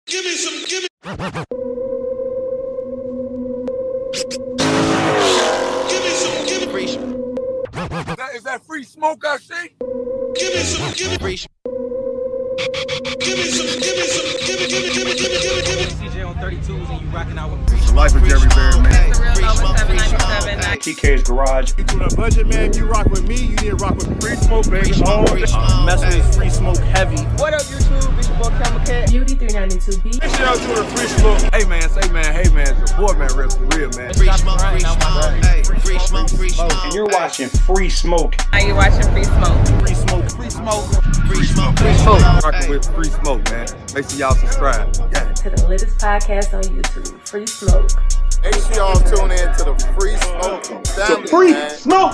Give me some, give me. Give me some, give me. Free. Is that free smoke I see? Give me some, give me. Free. Give me some, give me some, give me, give me, give me, give me, give me, give me. CJ on 32s and you rocking out with free. The life of Jerry Bear, man. Free smoke. Free smoke. TK's garage. You doing a budget, man? You rock with me, you need to rock with free smoke, baby. Mess with free smoke heavy. What up, YouTube? It's your boy CashApp. Beauty 392B. Make sure y'all doing a free smoke. Hey man, it's your boy, man, real for real, man. Free smoke. Free smoke. Hey, free smoke. Free smoke. And you're watching Free Smoke. Are you watching Free Smoke? Free Smoke. Free smoke. Free smoke. Free smoke. Rocking with free smoke, man. Make sure y'all subscribe. Yeah. To the latest podcast on YouTube, Free Smoke. Make sure y'all tune in to the free smoke family, Free man. Smoke.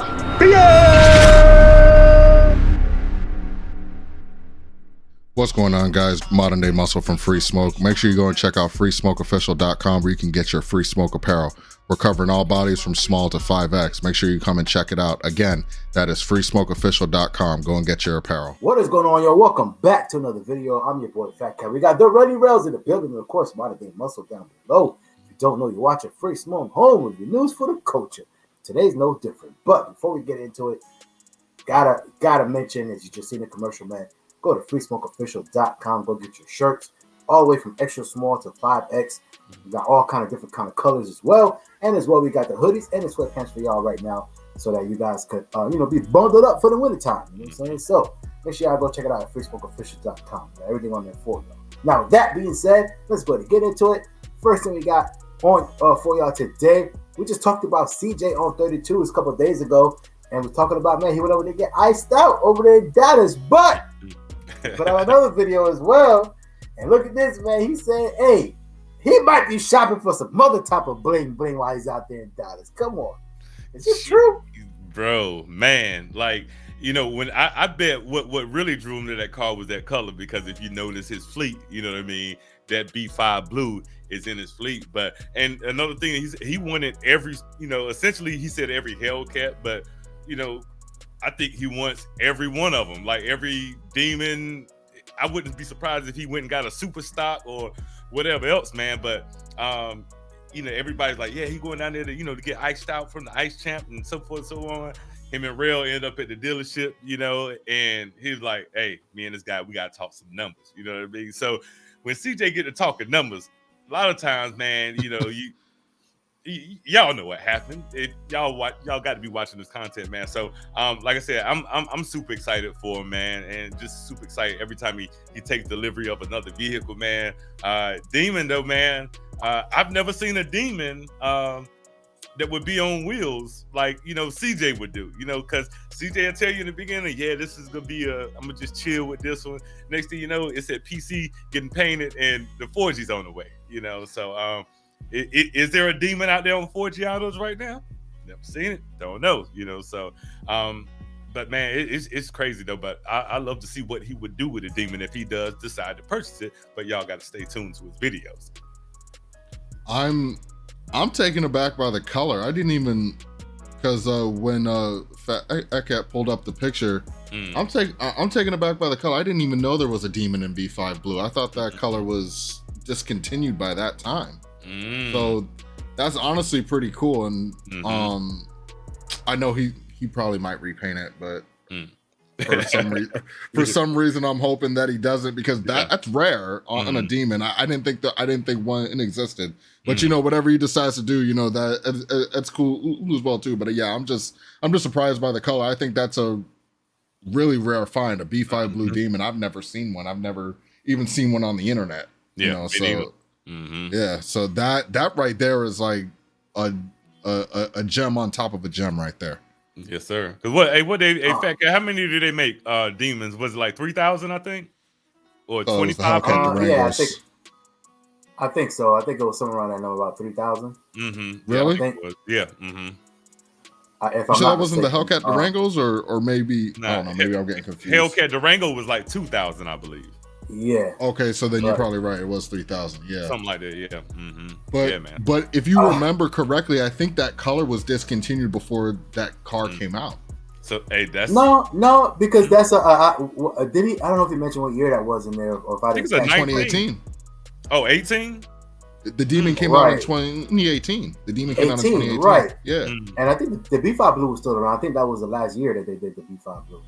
What's going on, guys? Modern Day Muscle from Free Smoke. Make sure you go and check out freesmokeofficial.com where you can get your free smoke apparel. We're covering all bodies from small to 5X. Make sure you come and check it out. Again, that is freesmokeofficial.com. Go and get your apparel. What is going on, y'all? Welcome back to another video. I'm your boy FaTKaT. We got the Rellz in the building, and of course, Modern Day Muscle down below. If you don't know, you're watching Free Smoke, home with your news for the culture. Today's no different. But before we get into it, gotta mention, as you just seen the commercial, man, go to freesmokeofficial.com. Go get your shirts, all the way from extra small to 5X. We got all kind of different kind of colors as well. And as well, we got the hoodies and the sweatpants for y'all right now, so that you guys could, be bundled up for the winter time. You know what I'm saying? So make sure y'all go check it out at freesmokeofficial.com. Got everything on there for y'all. Now, with that being said, let's go ahead and get into it. First thing we got on for y'all today, we just talked about CJ on 32 a couple of days ago, and we're talking about, man, he went over there to get iced out over there in Dallas, but put out another video as well. And look at this, man. He said, hey, he might be shopping for some other type of bling while he's out there in Dallas. Come on. Is this true? Bro, man, like, when I bet what really drew him to that car was that color, because if you notice his fleet, you know what I mean, that B5 blue is in his fleet. But and another thing, he wanted every, essentially he said every Hellcat, but I think he wants every one of them, like every demon. I wouldn't be surprised if he went and got a super stock or whatever else, man. But everybody's like, yeah, he going down there to to get iced out from the ice champ and so forth and so on. Him and Rellz end up at the dealership, and he's like, hey, me and this guy, we gotta talk some numbers, you know what I mean? So when CJ get to talking numbers, a lot of times, man, y'all know what happened. Y'all got to be watching this content, man. So, like I said, I'm super excited for him, man, and just super excited every time he takes delivery of another vehicle, man. Demon though, man, I've never seen a demon that would be on wheels like CJ would do, because CJ will tell you in the beginning, yeah, this is gonna be I'm gonna just chill with this one. Next thing you know, it's at PC getting painted and the 4G's on the way, so is there a demon out there on 4G autos right now? Never seen it, don't know, so but man, it's crazy though. But I love to see what he would do with a demon if he does decide to purchase it. But y'all got to stay tuned to his videos. I'm taken aback by the color. I didn't even, because when FaTKaT pulled up the picture, I'm taken aback by the color. I didn't even know there was a demon in B5 blue. I thought that color was discontinued by that time. So that's honestly pretty cool. And I know he probably might repaint it, but for some reason I'm hoping that he doesn't, because that's rare on a demon. I didn't think one existed, but whatever he decides to do, that's cool as well too. But yeah, I'm just surprised by the color. I think that's a really rare find, a B5 blue demon. I've never seen one. I've never even seen one on the internet. So yeah, so that right there is like a gem on top of a gem right there. Yes, sir. Because FaTKaT, how many did they make demons? Was it like 3,000, I think? Or 25,000? Yeah, I think so. I think it was somewhere around that number, about 3,000. Really? Yeah. So that wasn't the Hellcat Durangos, or maybe, I don't know, maybe I'm getting confused. Hellcat Durango was like 2,000, I believe. Yeah. Okay, so then you're probably right. It was 3,000. Yeah. Something like that. Yeah. But yeah, man. But if you remember correctly, I think that color was discontinued before that car came out. So hey, that's no, because that's did he? I don't know if he mentioned what year that was in there, or if I think it's 2018. Oh, 18? The Demon came out in 2018. The Demon came out in 2018. Right. Yeah. And I think the B5 Blue was still around. I think that was the last year that they did the B5 Blue.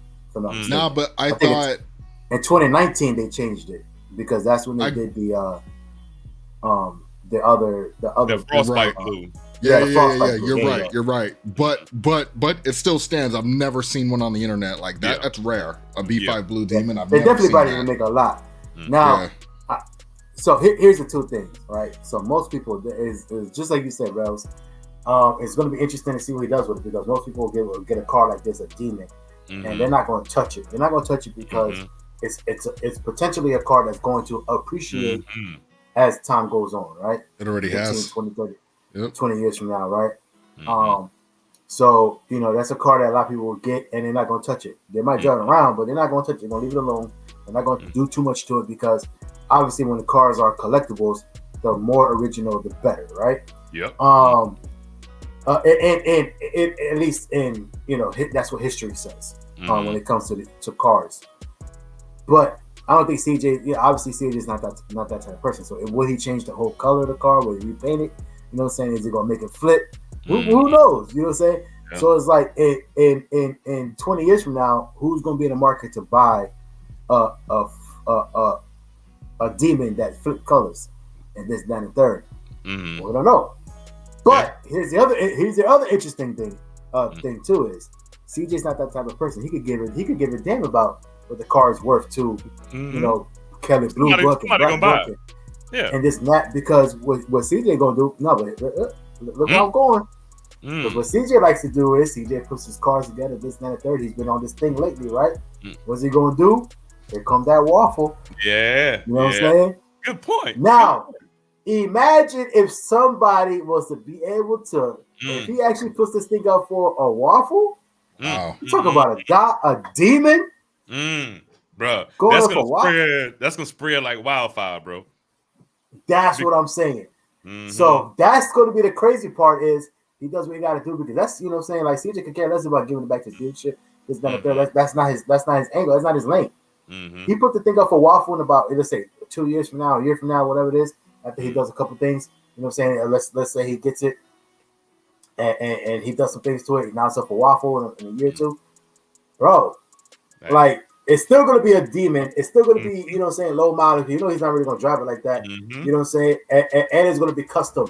Nah, but I thought in 2019 they changed it because that's when they did the other Frostbite Blue. Yeah. You're right. But it still stands. I've never seen one on the internet like that. Yeah. That's rare. A B5 Blue Demon. I've they never definitely seen probably that. make a lot. Now, so here's the two things, right? So most people is just like you said, Rellz. It's going to be interesting to see what he does with it because most people will get a car like this, a Demon, and they're not going to touch it. They're not going to touch it because it's potentially a car that's going to appreciate as time goes on, right? It already 15, has 20, 30, Yep. 20 years from now, right? So that's a car that a lot of people will get, and they're not going to touch it. They might drive it around, but they're not going to touch it. They're going to leave it alone. They're not going to do too much to it because obviously when the cars are collectibles, the more original, the better, right? Yep. And at least in that's what history says when it comes to cars. But I don't think CJ. Yeah, obviously CJ is not that type of person. So will he change the whole color of the car? Will he repaint it? You know what I'm saying? Is he gonna make it flip? Who knows? You know what I'm saying? Yeah. So it's like in 20 years from now, who's gonna be in the market to buy a Demon that flip colors and this, that, and third? We don't know. But here's the other interesting thing. Thing too is CJ's not that type of person. He could give a damn about what the car is worth to Kelly Blue Book and Black Book and this and that, because what CJ gonna do? No, but look how I'm going. Because what CJ likes to do is CJ puts his cars together, this, that, and third. He's been on this thing lately, right? What's he gonna do? Here comes that waffle. Yeah. You know what I'm saying? Good point. Now, imagine if somebody was to be able to, if he actually puts this thing up for a waffle. Wow. You talk about a Demon. Bro, that's gonna spread like wildfire, bro. That's what I'm saying. So that's going to be the crazy part is he does what he got to do because that's what I'm saying. Like CJ can care less about giving it back to dealership. That's not his angle. That's not his lane. He put the thing up for waffle in about, let's say 2 years from now, a year from now, whatever it is. After he does a couple things, you know what I'm saying. Let's say he gets it and he does some things to it. Now it's up for waffle in a year or two, bro. Like. It's still going to be a Demon. It's still going to be, you know what I'm saying, low mileage. You know he's not really going to drive it like that. You know what I'm saying? And it's going to be custom.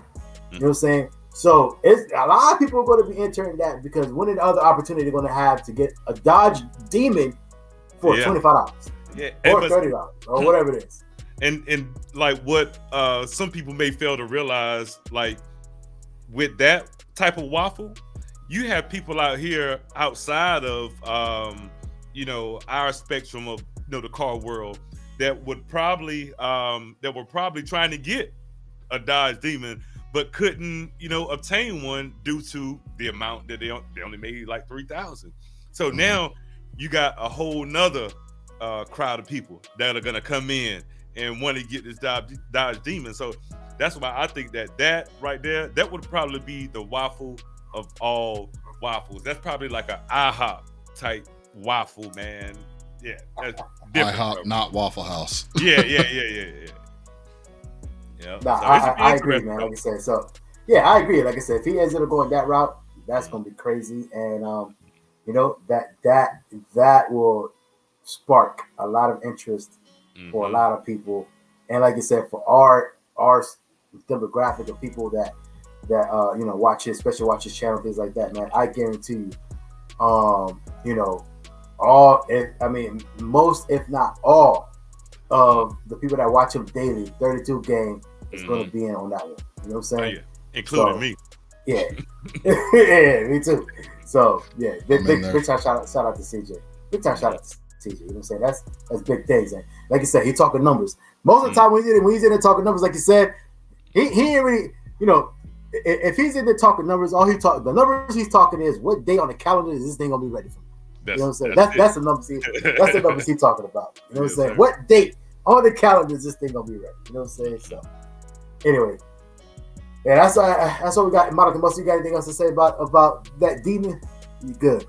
You know what I'm saying? So it's a lot of people are going to be entering that because when the other opportunity they're going to have to get a Dodge Demon for $25 or $30 or whatever it is. And like what some people may fail to realize, like with that type of waffle, you have people out here outside of our spectrum of the car world that were probably trying to get a Dodge Demon but couldn't obtain one due to the amount that they only made like 3,000. So now you got a whole nother crowd of people that are gonna come in and want to get this Dodge Demon. So that's why I think that right there, that would probably be the waffle of all waffles. That's probably like an IHOP type waffle, man. Yeah, that's different. IHOP, not Waffle House. Yeah. Nah, so I agree, man. Like I said, so yeah, I agree. Like I said, if he ends up going that route, that's gonna be crazy, and that will spark a lot of interest for a lot of people, and like I said, for our demographic of people that watch his, especially watch his channel, things like that, man. I guarantee you, most, if not all, of the people that watch him daily, 32 Gang is going to be in on that one. You know what I'm saying? Oh, yeah. Including me. Yeah. Yeah, me too. So, yeah, big time shout out to CJ. Big time shout out to CJ. You know what I'm saying? That's big things. And like you said, he talking numbers. Most of the time when he's in there talking numbers, like you said, he ain't really, if he's in there talking numbers, the numbers he's talking is what day on the calendar is this thing going to be ready for me? You know what I'm saying? That's the numbers he's talking about. You know what I'm saying? What date on the calendar is this thing gonna be ready? You know what I'm saying? So anyway, yeah, that's what we got. Monica, you got anything else to say about that Demon? You good?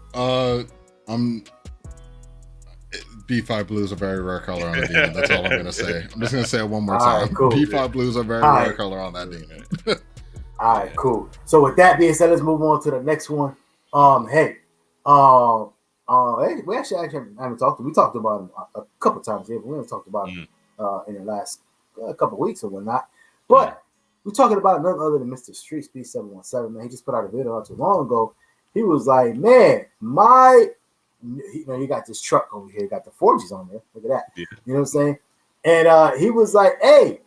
B5 blue is a very rare color on the demon. That's all I'm gonna say. I'm just gonna say it one more All time. right, cool. B5 blue is a very rare color on that demon. All right, cool. So with that being said, let's move on to the next one. Hey, we actually haven't talked. We talked about him a couple times here, but we haven't talked about him in the last couple weeks or whatnot. But we're talking about none other than Mr. StreetSpeed717. Man, he just put out a video not too long ago. He was like, man, you got this truck over here. You got the 4Gs on there. Look at that. Yeah. You know what I'm saying? And he was like, hey,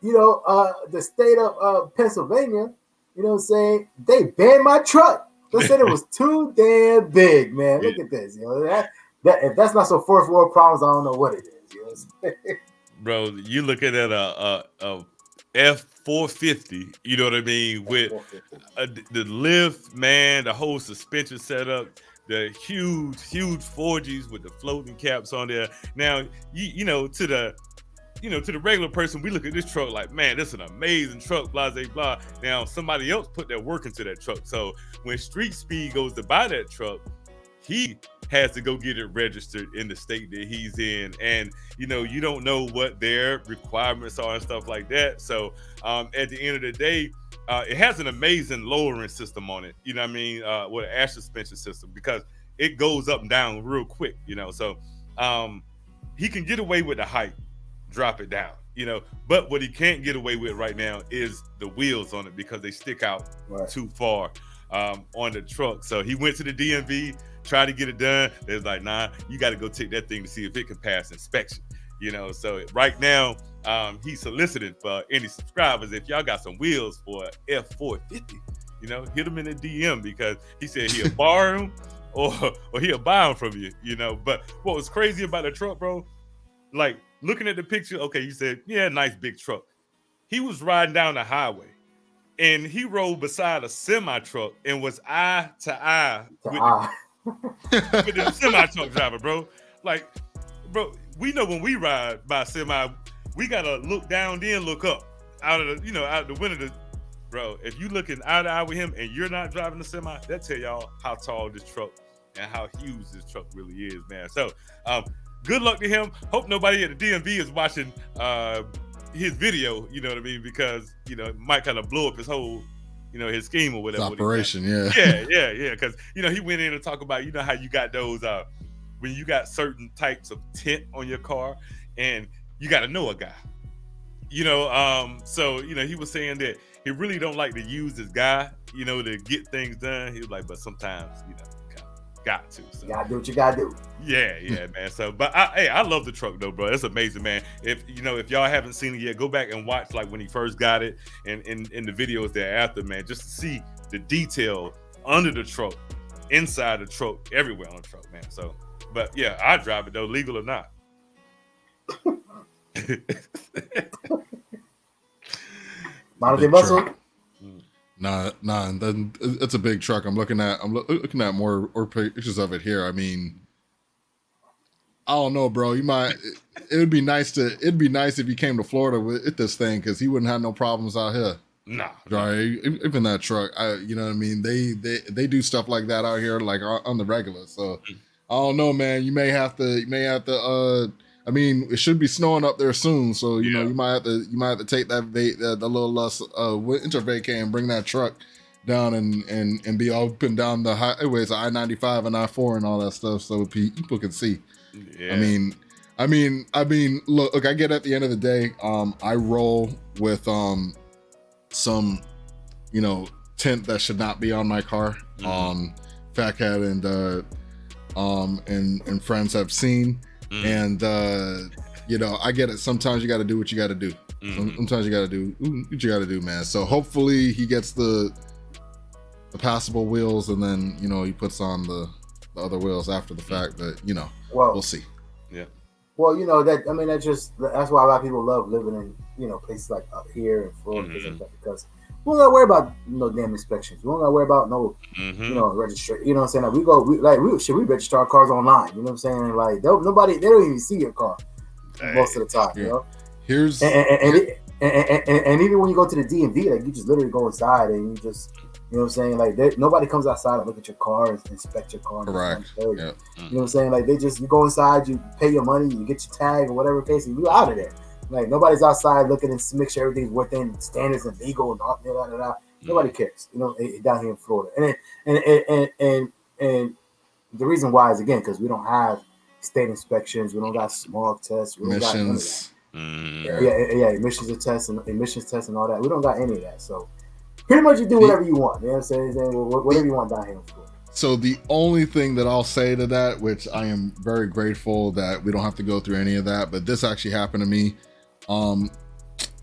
the state of Pennsylvania, you know what I'm saying? They banned my truck. They said it was too damn big, man. Look at this. That if that's not some first world problems, I don't know what it is. You know what I'm saying? Bro, you looking at a F450, you know what I mean, with the lift, man, the whole suspension setup, the huge 4Gs with the floating caps on there. Now, to the regular person, we look at this truck like, man, this is an amazing truck, blah, blah, blah. Now, somebody else put their work into that truck. So when Street Speed goes to buy that truck, he has to go get it registered in the state that he's in. And, you don't know what their requirements are and stuff like that. So at the end of the day, it has an amazing lowering system on it, you know what I mean, with an air suspension system, because it goes up and down real quick, So he can get away with the height, drop it down, but what he can't get away with right now is the wheels on it, because they stick out too far on the truck. So he went to the DMV, tried to get it done. They was like, nah, you got to go take that thing to see if it can pass inspection, So right now, he's soliciting for any subscribers. If y'all got some wheels for F450, hit him in the DM, because he said he'll borrow them or he'll buy them from you, But what was crazy about the truck, bro, like looking at the picture, okay, you said, yeah, nice big truck. He was riding down the highway and he rode beside a semi truck and was eye to eye with the semi truck driver, bro. Like, bro, we know when we ride by semi, we gotta look down, then look up out of the, out the window. Bro, if you looking eye to eye with him and you're not driving the semi, that tell y'all how tall this truck and how huge this truck really is, man. So, good luck to him. Hope nobody at the DMV is watching his video, you know what I mean? Because, it might kind of blow up his whole, his scheme or whatever. His operation, yeah. Yeah. Because, he went in and talked about, how you got those, when you got certain types of tint on your car and you got to know a guy, So, he was saying that he really don't like to use his guy, to get things done. He was like, but sometimes, got to. So. You gotta do what you gotta do. Yeah, man. So, but I love the truck though, bro. It's amazing, man. If y'all haven't seen it yet, go back and watch like when he first got it and in the videos thereafter, man, just to see the detail under the truck, inside the truck, everywhere on the truck, man. So, but yeah, I drive it though, legal or not. Model day muscle. Nah. Then it's a big truck. I'm looking at more pictures of it here. I mean, I don't know, bro. It'd be nice if you came to Florida with this thing, because he wouldn't have no problems out here. Nah, right. Even that truck, you know what I mean. They do stuff like that out here, like on the regular. So I don't know, man. You may have to. I mean, it should be snowing up there soon, so you know you might have to take that the little winter vacay and bring that truck down and be up and down the highways, I-95 and I-4 and all that stuff, so people can see. Yeah. I mean, look, I get at the end of the day, I roll with some, tint that should not be on my car. FaTKaT and friends have seen. And I get it. Sometimes you got to do what you got to do. Sometimes you got to do what you got to do, man. So hopefully he gets the passable wheels, and then he puts on the other wheels after the fact. But we'll see. Yeah. Well, that's why a lot of people love living in places like up here in Florida, because we don't gotta worry about no damn inspections. We don't gotta worry about no registration. You know what I'm saying? We register our cars online. You know what I'm saying? Like they don't even see your car most of the time. Yeah. You know. Here's And even when you go to the DMV, like you just literally go inside and you just, you know what I'm saying? Like nobody comes outside and look at your car and inspect your car. Correct. You know what I'm saying? Like you go inside, you pay your money, you get your tag or whatever case, and you out of there. Like nobody's outside looking and make sure everything's within standards and legal and all that. Nobody cares, you know, down here in Florida. And the reason why is again because we don't have state inspections, we don't got smog tests, we don't got none of that. Emissions tests and all that. We don't got any of that. So pretty much you do whatever you want. You know what I'm saying? Whatever you want down here in Florida. So the only thing that I'll say to that, which I am very grateful that we don't have to go through any of that, but this actually happened to me.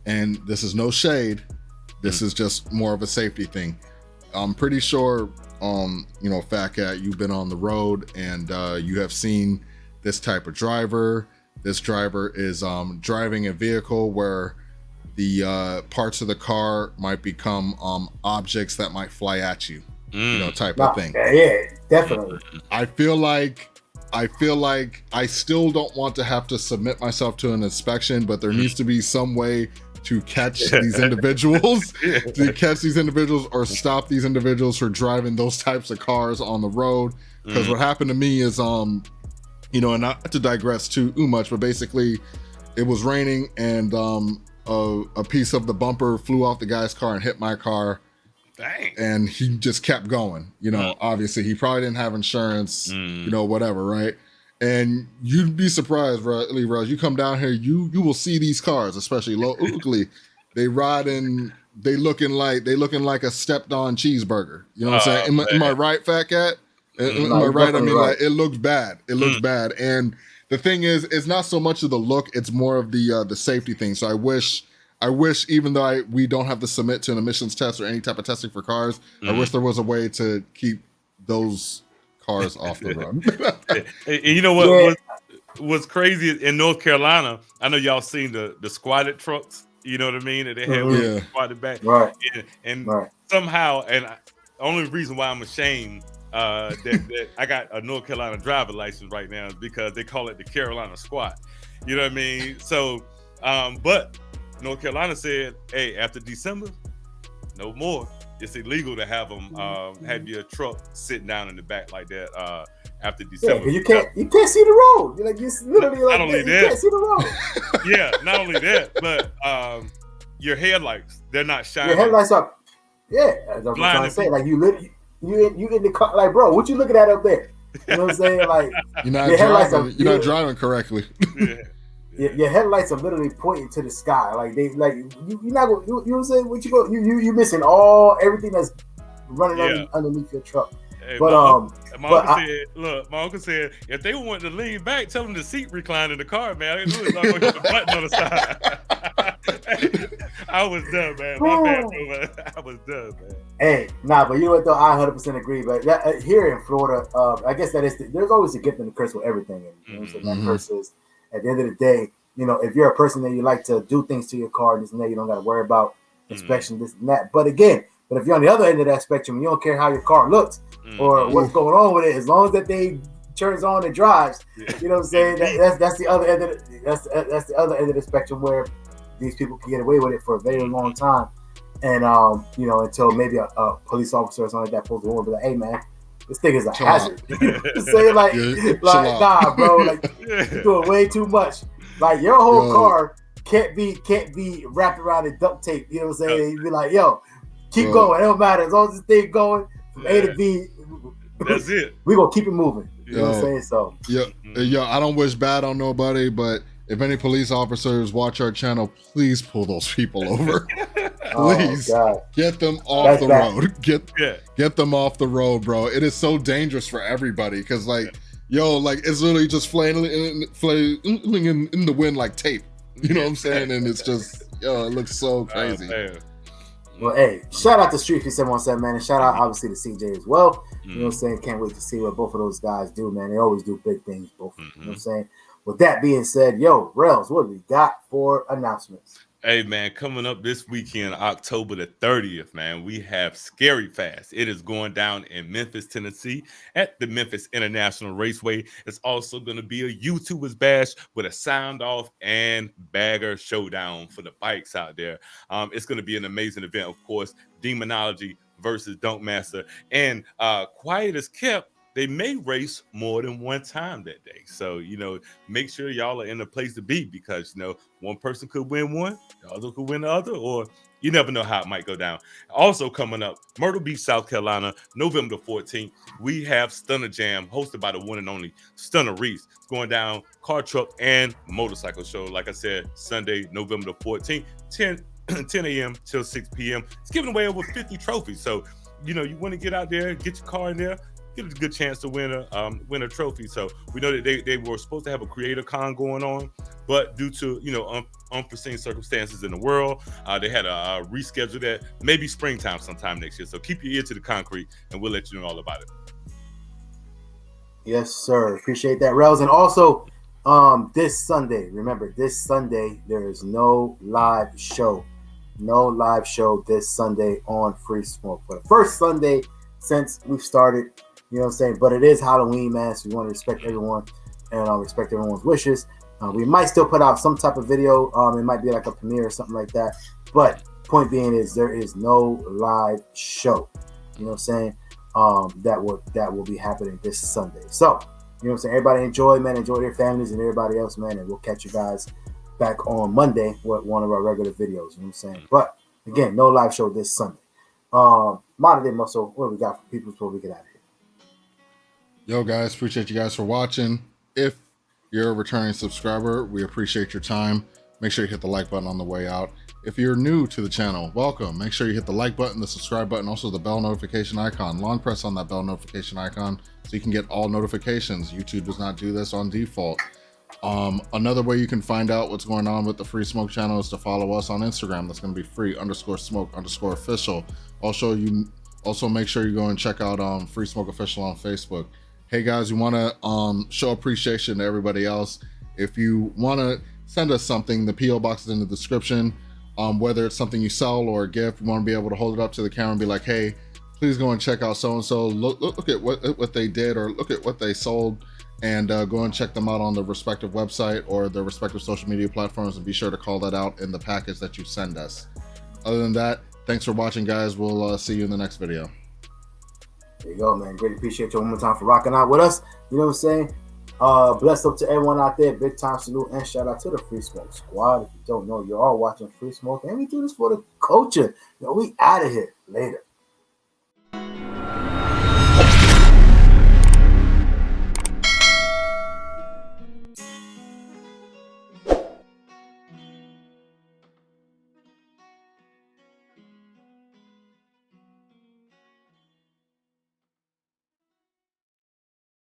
And this is no shade. This is just more of a safety thing. I'm pretty sure, you know, FaTKaT, you've been on the road and you have seen this type of driver. This driver is driving a vehicle where the parts of the car might become objects that might fly at you, you know, type of thing. Yeah, definitely. I feel like I still don't want to have to submit myself to an inspection, but there needs to be some way to catch these individuals, or stop these individuals from driving those types of cars on the road. Because what happened to me is, you know, and not to digress too much, but basically it was raining and a piece of the bumper flew off the guy's car and hit my car. Dang. And he just kept going, you know, obviously he probably didn't have insurance, you know, whatever, right? And you'd be surprised, Rellz, you come down here, you will see these cars, especially locally, they ride in, they looking like a stepped on cheeseburger. You know what I'm saying? Am I right, FaTKaT? Am I right? I mean, like, it looks bad. It looks bad. And the thing is, it's not so much of the look, it's more of the safety thing. So I wish, even though we don't have to submit to an emissions test or any type of testing for cars, I wish there was a way to keep those cars off the road. And you know what was crazy in North Carolina? I know y'all seen the squatted trucks. You know what I mean? And they had squatted back. Right. And somehow, and the only reason why I'm ashamed that I got a North Carolina driver license right now is because they call it the Carolina squat. You know what I mean? So, but North Carolina said, hey, after December, no more. It's illegal to have them have your truck sitting down in the back like that after December. Yeah, you can't see the road. You're like, you literally like, not only you that, can't see the road. Yeah, not only that, but your headlights, they're not shining. Your headlights up. Yeah, that's what I'm trying to say. Like you in the car, like, bro, what you looking at up there? You know what I'm saying? Like you're not driving correctly. Yeah. Your headlights are literally pointing to the sky, like you're not going. You know what I'm saying? What you missing everything that's running underneath your truck. Hey, but my uncle said if they want to lean back, tell them the seat recline in the car, man. I knew it's not going to hit the button on the side. I was done, man. My bad, bro. I was done, man. Hey, but you know what though? I 100% agree. But here in Florida, I guess there's always a gift and a curse with everything. You know what I'm saying? That curse is, at the end of the day, you know, if you're a person that you like to do things to your car, this and that, you don't got to worry about inspection, this and that. But if you're on the other end of that spectrum, you don't care how your car looks or what's going on with it, as long as that thing turns on and drives. You know what I'm saying? That's the other end of that's the other end of the spectrum where these people can get away with it for a very long time, and you know, until maybe a police officer or something like that pulls the horn and be like, "Hey, man, this thing is a hazard." Saying like nah, bro, like you're doing way too much. Like your whole car can't be wrapped around in duct tape. You know what I'm saying? You'd be like, yo, keep going. It don't matter. As long as this thing going from A to B, that's it. We're gonna keep it moving. You know what I'm saying? So I don't wish bad on nobody, but if any police officers watch our channel, please pull those people over. Please get them off the road. Get them off the road, bro. It is so dangerous for everybody because like it's literally just flailing in the wind like tape. You know what I'm saying? And it's just it looks so crazy. Well, hey, shout out to StreetSpeed717, man, and shout out obviously to CJ as well. You know what I'm saying? Can't wait to see what both of those guys do, man. They always do big things, both. You know what I'm saying? With that being said, Rellz, what do we got for announcements? Hey man, coming up this weekend, October the 30th, man, we have Scary Fast. It is going down in Memphis, Tennessee at the Memphis International Raceway. It's also going to be a YouTubers bash with a sound off and bagger showdown for the bikes out there. It's going to be an amazing event, of course. Demonology versus Dunk Master. And quiet as kept, they may race more than one time that day. So, make sure y'all are in a place to be because, one person could win one, the other could win the other, or you never know how it might go down. Also coming up, Myrtle Beach, South Carolina, November 14th, we have Stunner Jam hosted by the one and only Stunner Reese. It's going down car, truck, and motorcycle show. Like I said, Sunday, November the 14th, 10 a.m. till 6 p.m. It's giving away over 50 trophies. So, you want to get out there, get your car in there, get a good chance to win a trophy. So we know that they were supposed to have a creator con going on, but due to unforeseen circumstances in the world, they had to reschedule that. Maybe springtime sometime next year. So keep your ear to the concrete, and we'll let you know all about it. Yes, sir. Appreciate that, Rellz. And also, this Sunday, remember, this Sunday there is no live show. No live show this Sunday on Free Smoke. For the first Sunday since we've started. You know what I'm saying? But it is Halloween, man, so we want to respect everyone and respect everyone's wishes. We might still put out some type of video. It might be like a premiere or something like that. But point being is there is no live show. You know what I'm saying? That will be happening this Sunday. So, you know what I'm saying? Everybody enjoy, man. Enjoy their families and everybody else, man. And we'll catch you guys back on Monday with one of our regular videos. You know what I'm saying? But, again, no live show this Sunday. Modern Day Muscle, what do we got for people before we get out of here? Yo, guys, appreciate you guys for watching. If you're a returning subscriber, we appreciate your time. Make sure you hit the like button on the way out. If you're new to the channel, welcome. Make sure you hit the like button, the subscribe button, also the bell notification icon. Long press on that bell notification icon so you can get all notifications. YouTube does not do this on default. Another way you can find out what's going on with the Free Smoke channel is to follow us on Instagram. That's going to be free_smoke_official. Also make sure you go and check out Free Smoke Official on Facebook. Hey guys, we want to show appreciation to everybody else. If you want to send us something, the PO box is in the description. Whether it's something you sell or a gift, you want to be able to hold it up to the camera and be like, hey, please go and check out so-and-so. Look at what they did, or look at what they sold, and go and check them out on the respective website or their respective social media platforms, and be sure to call that out in the package that you send us. Other than that, thanks for watching, guys. We'll see you in the next video. There you go, man. Great appreciate you one more time for rocking out with us. You know what I'm saying? Blessed up to everyone out there. Big time salute and shout out to the Free Smoke Squad. If you don't know, you're all watching Free Smoke, and we do this for the culture. We out of here. Later.